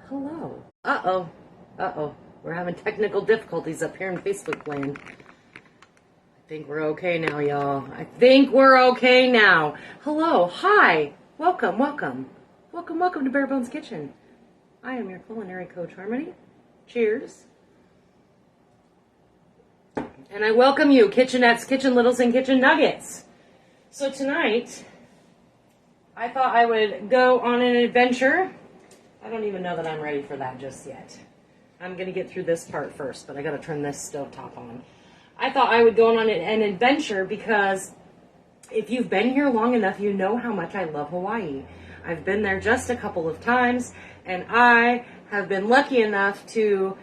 Hello. Uh-oh. Uh-oh. We're having technical difficulties up here in Facebook land. I think we're okay now, y'all. I think we're okay now. Hello. Hi. Welcome, welcome. Welcome, welcome to Bare Bones Kitchen. I am your culinary coach, Harmony. Cheers. And I welcome you, kitchenettes, kitchen littles, and kitchen nuggets. So tonight, I thought I would go on an adventure. I don't even know that I'm ready for that just yet. I'm going to get through this part first, but I got to turn this stovetop on. I thought I would go on an adventure because if you've been here long enough, you know how much I love Hawaii. I've been there just a couple of times, and I have been lucky enough to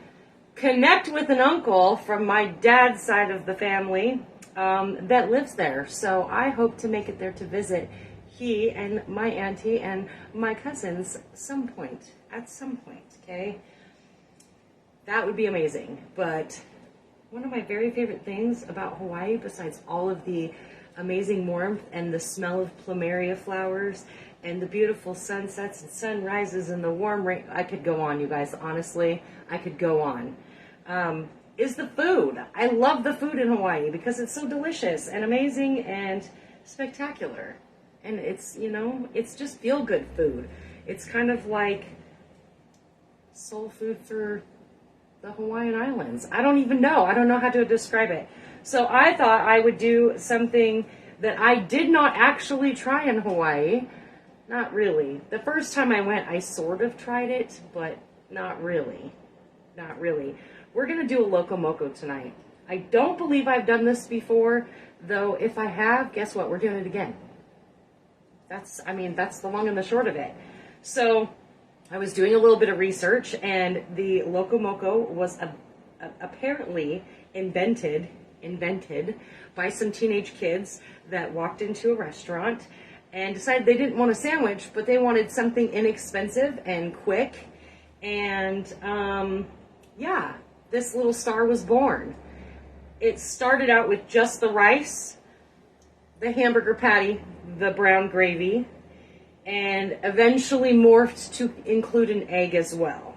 connect with an uncle from my dad's side of the family that lives there. So I hope to make it there to visit he and my auntie and my cousins at some point, okay? That would be amazing. But one of my very favorite things about Hawaii, besides all of the amazing warmth and the smell of plumeria flowers and the beautiful sunsets and sunrises and the warm rain, I could go on, you guys, honestly, I could go on, is the food. I love the food in Hawaii because it's so delicious and amazing and spectacular. And it's, you know, it's just feel-good food. It's kind of like soul food for the Hawaiian Islands. I don't even know. I don't know how to describe it. So I thought I would do something that I did not actually try in Hawaii. Not really. The first time I went, I sort of tried it, but not really. Not really. We're going to do a Loco Moco tonight. I don't believe I've done this before, though if I have, guess what? We're doing it again. That's the long and the short of it. So I was doing a little bit of research, and the Loco Moco was apparently invented by some teenage kids that walked into a restaurant and decided they didn't want a sandwich, but they wanted something inexpensive and quick. And yeah, this little star was born. It started out with just the rice, the hamburger patty, the brown gravy, and eventually morphed to include an egg as well.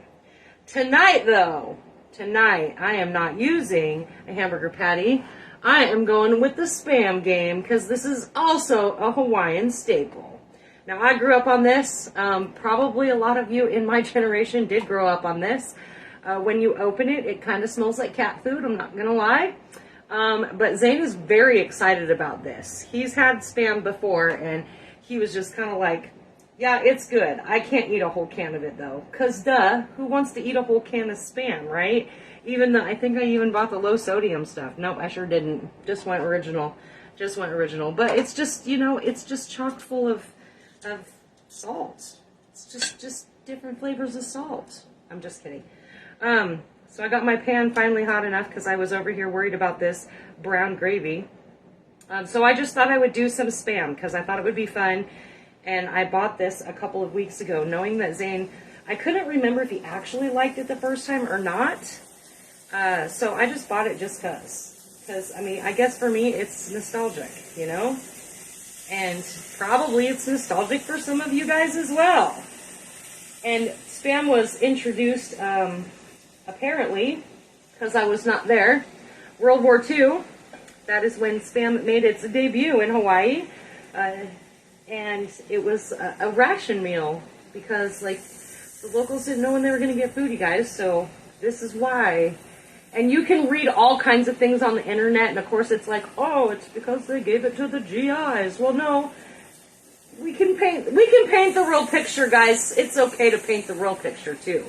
Tonight I am not using a hamburger patty. I am going with the Spam game because this is also a Hawaiian staple. Now, I grew up on this. Probably a lot of you in my generation did grow up on this. When you open it, it kind of smells like cat food, I'm not going to lie. But Zane is very excited about this. He's had Spam before, and he was just kind of like, yeah, it's good. I can't eat a whole can of it, though. Because, duh, who wants to eat a whole can of Spam, right? Even though I think I even bought the low sodium stuff. Nope, I sure didn't. Just went original. But it's just, you know, it's just chock full of salt. It's just different flavors of salt. I'm just kidding. So I got my pan finally hot enough because I was over here worried about this brown gravy. So I just thought I would do some Spam because I thought it would be fun. And I bought this a couple of weeks ago, knowing that Zane, I couldn't remember if he actually liked it the first time or not. So I just bought it just because. Because, I mean, I guess for me, it's nostalgic, you know? And probably it's nostalgic for some of you guys as well. And Spam was introduced, apparently, because I was not there, World War II. That is when Spam made its debut in Hawaii. And it was a ration meal because, like, the locals didn't know when they were going to get food, you guys. So this is why. And you can read all kinds of things on the internet. And, of course, it's like, oh, it's because they gave it to the GIs. Well, no. We can paint the real picture, guys. It's okay to paint the real picture, too.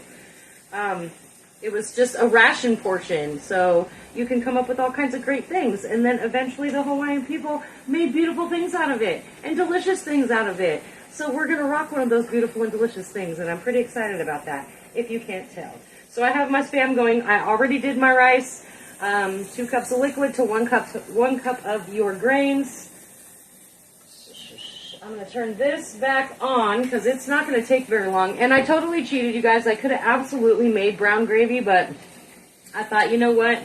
It was just a ration portion, so you can come up with all kinds of great things. And then eventually the Hawaiian people made beautiful things out of it and delicious things out of it. So we're going to rock one of those beautiful and delicious things, and I'm pretty excited about that, if you can't tell. So I have my Spam going. I already did my rice, 2 cups of liquid to 1 cup of your grains. I'm going to turn this back on because it's not going to take very long. And I totally cheated, you guys. I could have absolutely made brown gravy, but I thought, you know what?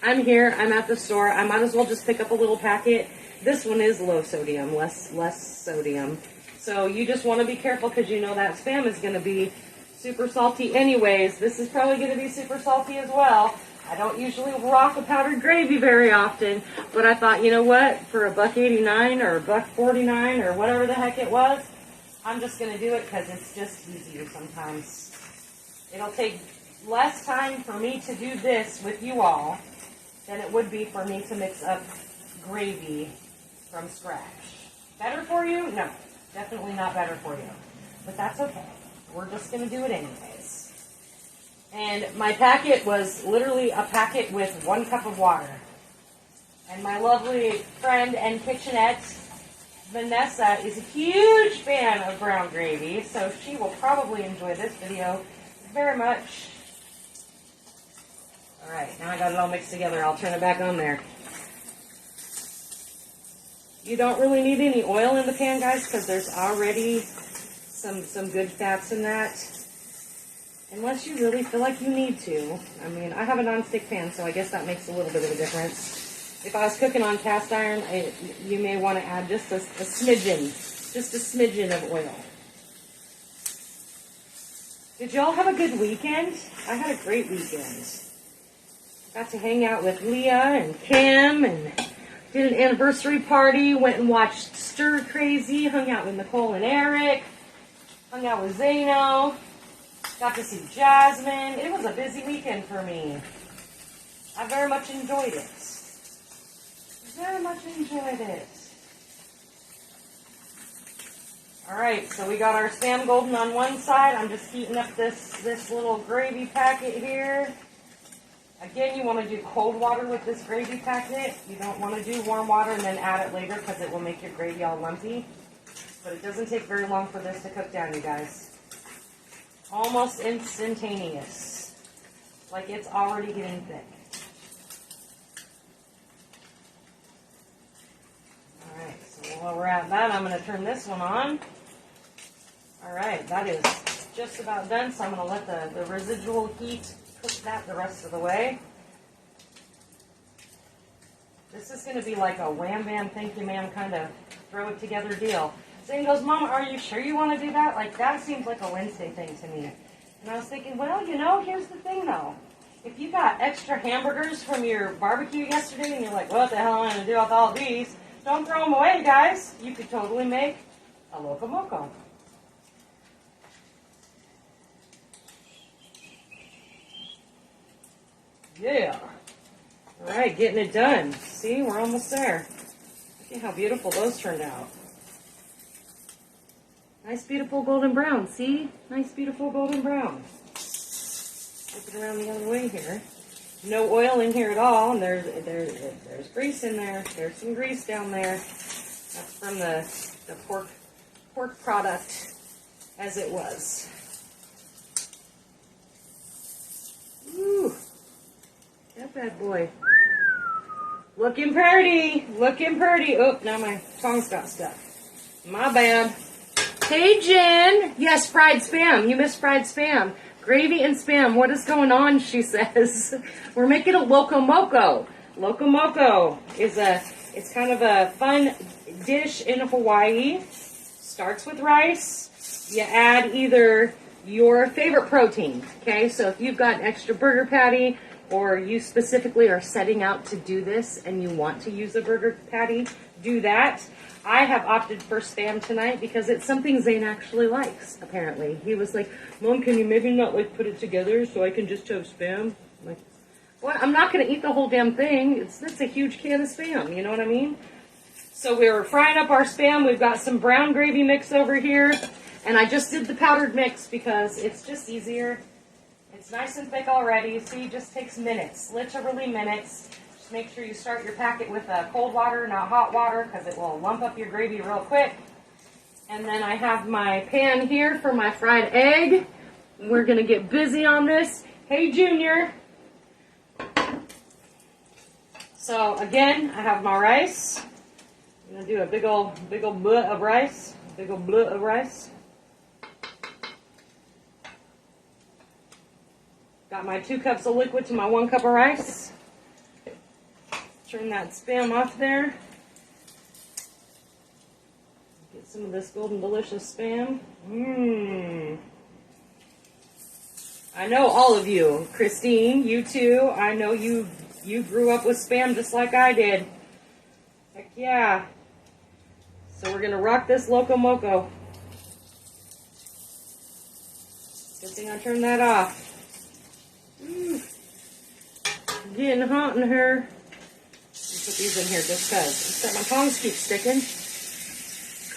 I'm here. I'm at the store. I might as well just pick up a little packet. This one is low sodium, less sodium. So you just want to be careful because you know that Spam is going to be super salty anyways. This is probably going to be super salty as well. I don't usually rock a powdered gravy very often, but I thought, you know what, for $1.89 or $1.49 or whatever the heck it was, I'm just going to do it because it's just easier sometimes. It'll take less time for me to do this with you all than it would be for me to mix up gravy from scratch. Better for you? No, definitely not better for you. But that's okay. We're just going to do it anyways. And my packet was literally a packet with 1 cup of water. And my lovely friend and kitchenette, Vanessa, is a huge fan of brown gravy, so she will probably enjoy this video very much. Alright, now I got it all mixed together. I'll turn it back on there. You don't really need any oil in the pan, guys, because there's already some good fats in that. Unless you really feel like you need to. I mean, I have a non-stick pan, so I guess that makes a little bit of a difference. If I was cooking on cast iron, you may want to add just a smidgen of oil. Did y'all have a good weekend? I had a great weekend. Got to hang out with Leah and Kim and did an anniversary party, went and watched Stir Crazy, hung out with Nicole and Eric, hung out with Zeno, got to see Jasmine. It was a busy weekend for me. I very much enjoyed it. Very much enjoyed it. Alright, so we got our Spam Golden on one side. I'm just heating up this little gravy packet here. Again, you want to do cold water with this gravy packet. You don't want to do warm water and then add it later because it will make your gravy all lumpy. But it doesn't take very long for this to cook down, you guys. Almost instantaneous. Like it's already getting thick. Alright, so while we're at that, I'm going to turn this one on. Alright, that is just about done, so I'm going to let the residual heat cook that the rest of the way. This is going to be like a wham bam thank you ma'am kind of throw it together deal. Zane goes, Mom, are you sure you want to do that? Like that seems like a Wednesday thing to me. And I was thinking, well, you know, here's the thing though. If you got extra hamburgers from your barbecue yesterday and you're like, what the hell am I going to do with all these? Don't throw them away, guys. You could totally make a Loco Moco. Yeah. All right, getting it done. See, we're almost there. Look at how beautiful those turned out. Nice, beautiful golden brown. See? Nice, beautiful golden brown. Flip it around the other way here. No oil in here at all, and there's grease in there. There's some grease down there. That's from the pork product as it was. Ooh. That bad boy. Looking pretty. Looking pretty. Oh, now my tongue's got stuck. My bad. Hey, Jen. Yes, fried Spam. You missed fried Spam. Gravy and Spam. What is going on, she says. We're making a Loco Moco. Loco Moco is it's kind of a fun dish in Hawaii. Starts with rice. You add either your favorite protein. Okay, so if you've got an extra burger patty, or you specifically are setting out to do this and you want to use a burger patty, do that. I have opted for Spam tonight because it's something Zane actually likes, apparently. He was like, Mom, can you maybe not like put it together so I can just have Spam? I'm like, well, I'm not going to eat the whole damn thing. It's a huge can of Spam, you know what I mean? So we're frying up our Spam. We've got some brown gravy mix over here. And I just did the powdered mix because it's just easier. It's nice and thick already. See, it just takes minutes, literally minutes. Just make sure you start your packet with cold water, not hot water, because it will lump up your gravy real quick. And then I have my pan here for my fried egg. We're going to get busy on this. Hey, Junior. So, again, I have my rice. I'm going to do a big old blut of rice. Big old blut of rice. Got my 2 cups of liquid to my 1 cup of rice. Turn that Spam off there. Get some of this golden delicious Spam. Mmm. I know all of you. Christine, you too. I know you grew up with Spam just like I did. Heck yeah. So we're going to rock this Loco Moco. Good thing I turned that off. Getting hot in here. I'll put these in here just because. Except my tongs keep sticking.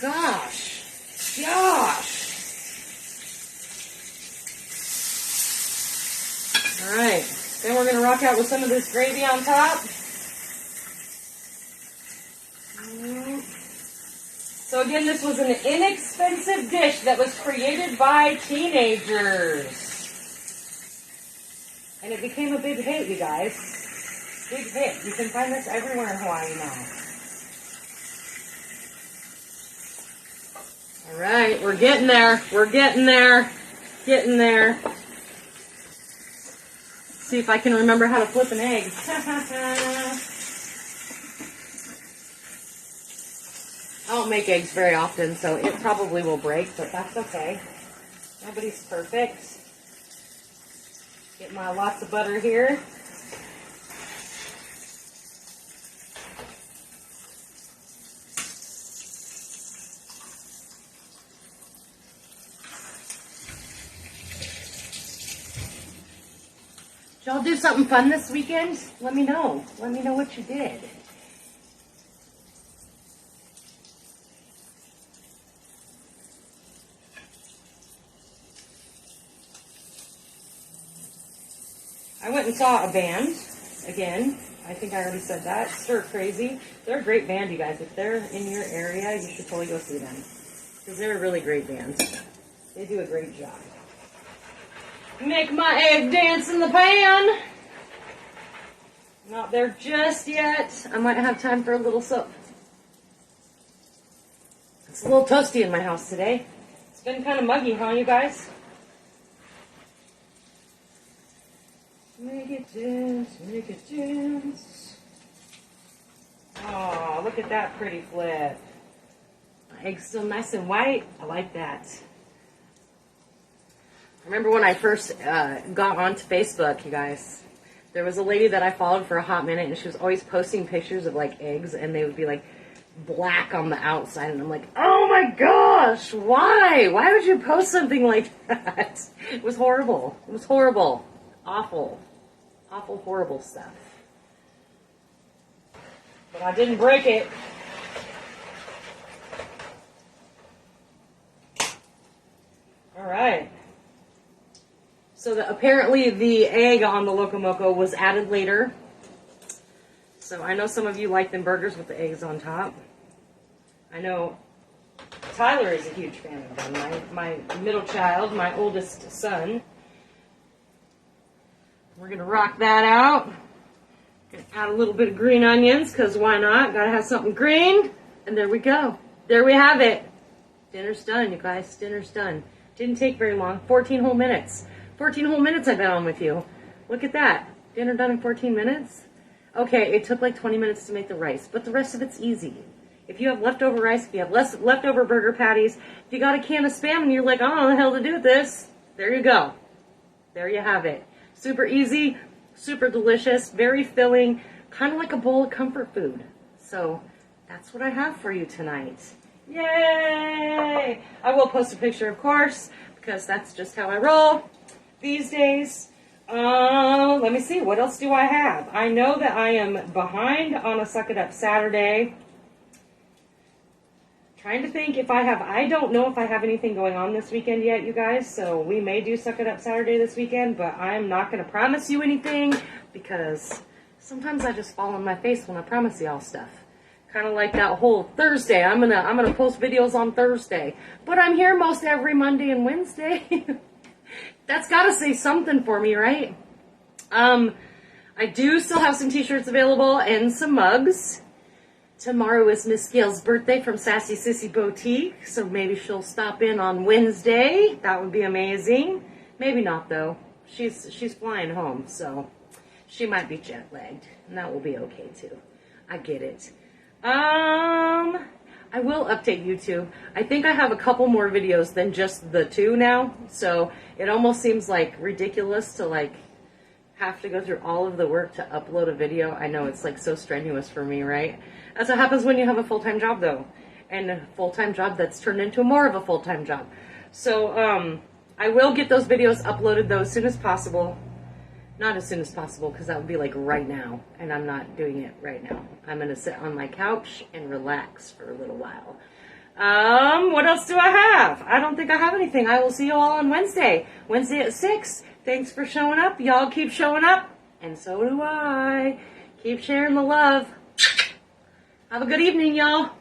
Gosh. Alright. Then we're going to rock out with some of this gravy on top. So again, this was an inexpensive dish that was created by teenagers. And it became a big hit, you guys. Big hit. You can find this everywhere in Hawaii now. Alright, we're getting there. We're getting there. Getting there. See if I can remember how to flip an egg. I don't make eggs very often, so it probably will break, but that's okay. Nobody's perfect. Get my lots of butter here. Did y'all do something fun this weekend? Let me know. Let me know what you did. I went and saw a band, again, I think I already said that, Stir Crazy. They're a great band, you guys. If they're in your area, you should totally go see them. Because they're a really great band. They do a great job. Make my egg dance in the pan! Not there just yet. I might have time for a little soap. It's a little toasty in my house today. It's been kind of muggy, huh, you guys? Make it dance, make it dance. Oh, look at that pretty flip. My egg's still nice and white. I like that. I remember when I first got onto Facebook, you guys. There was a lady that I followed for a hot minute, and she was always posting pictures of, like, eggs, and they would be, like, black on the outside. And I'm like, oh, my gosh, why? Why would you post something like that? It was horrible. It was horrible. Awful. Awful, horrible stuff. But I didn't break it. All right. So apparently the egg on the Loco Moco was added later. So I know some of you like them burgers with the eggs on top. I know Tyler is a huge fan of them. My middle child, my oldest son. We're going to rock that out. Gonna add a little bit of green onions, because why not? Gotta have something green. And there we go. There we have it. Dinner's done, you guys. Dinner's done. Didn't take very long. 14 whole minutes. 14 whole minutes I've been on with you. Look at that. Dinner done in 14 minutes. Okay, it took like 20 minutes to make the rice, but the rest of it's easy. If you have leftover rice, if you have leftover burger patties, if you got a can of Spam and you're like, I don't know the hell to do with this, there you go. There you have it. Super easy, super delicious, very filling, kind of like a bowl of comfort food. So that's what I have for you tonight. Yay! I will post a picture, of course, because that's just how I roll these days. Let me see, what else do I have? I know that I am behind on a Suck It Up Saturday. Trying to think if I don't know if I have anything going on this weekend yet, you guys, so we may do Suck It Up Saturday this weekend, but I'm not going to promise you anything, because sometimes I just fall on my face when I promise y'all stuff. Kind of like that whole Thursday. I'm gonna post videos on Thursday, but I'm here most every Monday and Wednesday. That's got to say something for me, right? I do still have some t-shirts available and some mugs. Tomorrow is Miss Gail's birthday from Sassy Sissy Boutique, so maybe she'll stop in on Wednesday. That would be amazing. Maybe not, though. She's flying home, so she might be jet-lagged, and that will be okay, too. I get it. I I will update YouTube. I think I have a couple more videos than just the 2 now, so it almost seems like ridiculous to like have to go through all of the work to upload a video. I know it's like so strenuous for me, right? That's what happens when you have a full-time job though, and a full-time job that's turned into more of a full-time job. So I will get those videos uploaded though as soon as possible. Not as soon as possible, because that would be like right now, and I'm not doing it right now. I'm going to sit on my couch and relax for a little while. What else do I have? I don't think I have anything. I will see you all on Wednesday. Wednesday at 6. Thanks for showing up. Y'all keep showing up, and so do I. Keep sharing the love. Have a good evening, y'all.